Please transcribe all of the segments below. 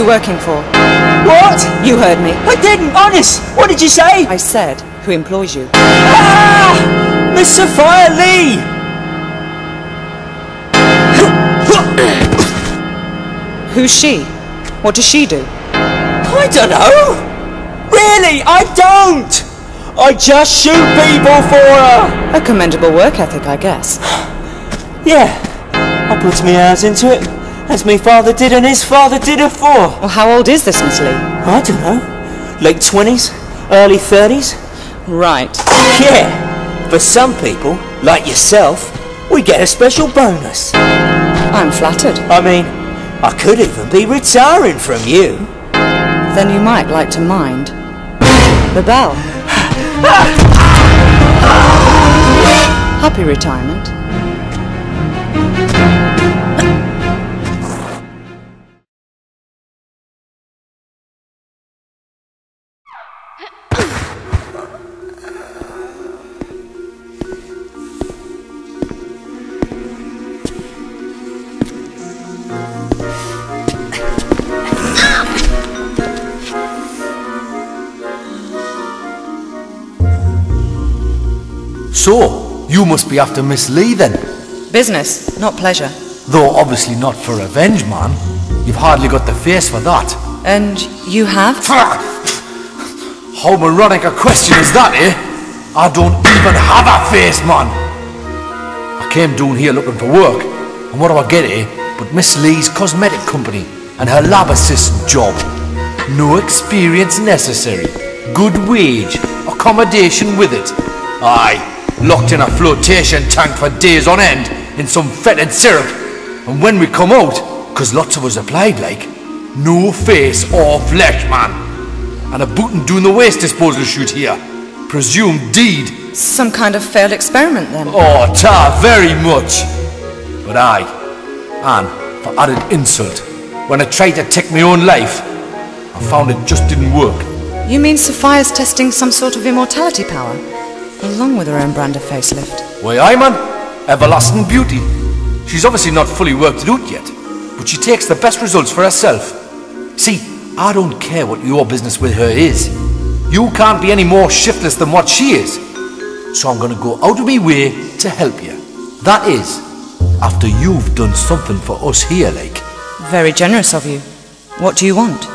working for? What? You heard me. I didn't, honest. What did you say? I said, who employs you? Ah! Miss Sophia Lee! Who's she? What does she do? I don't know. Really, I don't. I just shoot people for her. A commendable work ethic, I guess. Yeah, I put me hours into it, as my father did and his father did it for. Well, how old is this Miss Lee? I don't know. Late 20s, early 30s. Right. Yeah, for some people, like yourself, we get a special bonus. I'm flattered. I mean, I could even be retiring from you. Then you might like to mind the bell. Happy retirement. So, you must be after Miss Lee then? Business, not pleasure. Though obviously not for revenge, man. You've hardly got the face for that. And you have? How moronic a question is that, eh? I don't even have a face, man. I came down here looking for work, and what do I get, eh? But Miss Lee's cosmetic company and her lab assistant job. No experience necessary. Good wage, accommodation with it. Aye. Locked in a flotation tank for days on end in some fetid syrup, and when we come out, cause lots of us applied like, no face or flesh, man. And a bootin' doing the waste disposal shoot here. Presumed deed. Some kind of failed experiment then? Oh, ta, very much. But aye, and for added insult, when I tried to take my own life, I found it just didn't work. You mean Sophia's testing some sort of immortality power? Along with her own brand of facelift. Why, aye, man. Everlasting beauty. She's obviously not fully worked it out yet, but she takes the best results for herself. See, I don't care what your business with her is. You can't be any more shiftless than what she is. So I'm going to go out of my way to help you. That is, after you've done something for us here, like. Very generous of you. What do you want?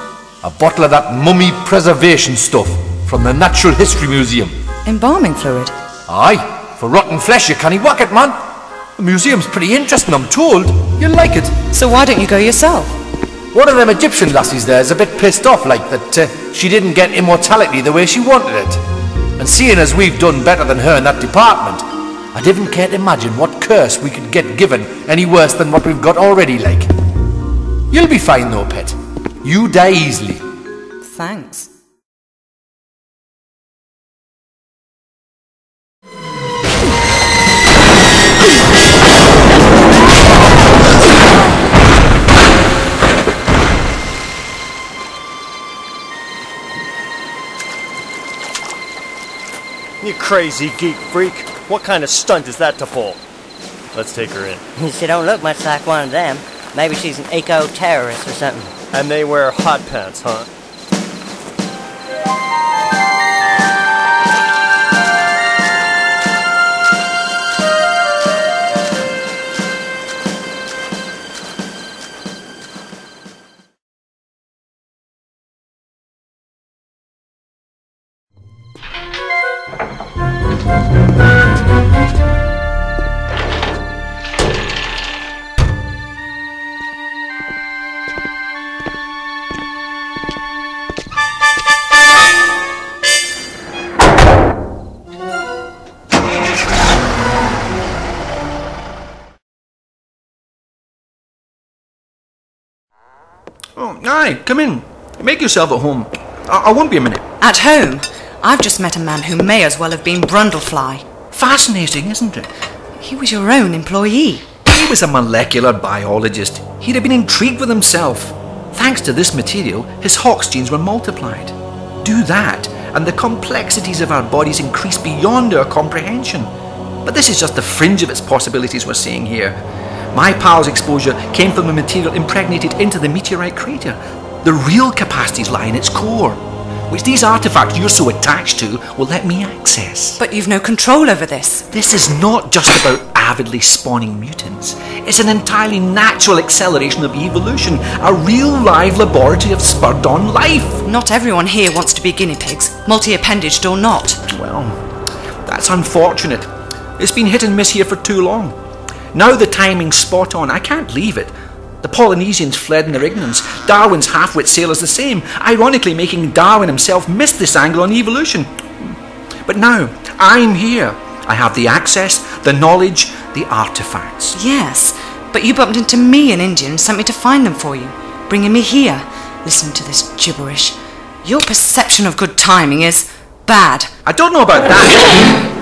A bottle of that mummy preservation stuff from the Natural History Museum. Embalming fluid? Aye, for rotten flesh you can't whack it, man. The museum's pretty interesting, I'm told. You'll like it. So why don't you go yourself? One of them Egyptian lassies there is a bit pissed off, like, that she didn't get immortality the way she wanted it. And seeing as we've done better than her in that department, I didn't care to imagine what curse we could get given any worse than what we've got already, like. You'll be fine though, pet. You die easily. Thanks. You crazy geek freak. What kind of stunt is that to pull? Let's take her in. She don't look much like one of them. Maybe she's an eco-terrorist or something. And they wear hot pants, huh? Oh, aye, come in. Make yourself at home. I won't be a minute. At home? I've just met a man who may as well have been Brundlefly. Fascinating, isn't it? He was your own employee. He was a molecular biologist. He'd have been intrigued with himself. Thanks to this material, his Hox genes were multiplied. Do that, and the complexities of our bodies increase beyond our comprehension. But this is just the fringe of its possibilities we're seeing here. My pal's exposure came from the material impregnated into the meteorite crater. The real capacities lie in its core, which these artifacts you're so attached to will let me access. But you've no control over this. This is not just about avidly spawning mutants. It's an entirely natural acceleration of evolution, a real live laboratory of spurred-on life. Not everyone here wants to be guinea pigs, multi-appendaged or not. Well, that's unfortunate. It's been hit and miss here for too long. Now the timing's spot on. I can't leave it. The Polynesians fled in their ignorance. Darwin's half-wit sailors the same, ironically making Darwin himself miss this angle on evolution. But now, I'm here. I have the access, the knowledge, the artifacts. Yes, but you bumped into me in India and sent me to find them for you, bringing me here. Listen to this gibberish. Your perception of good timing is bad. I don't know about that.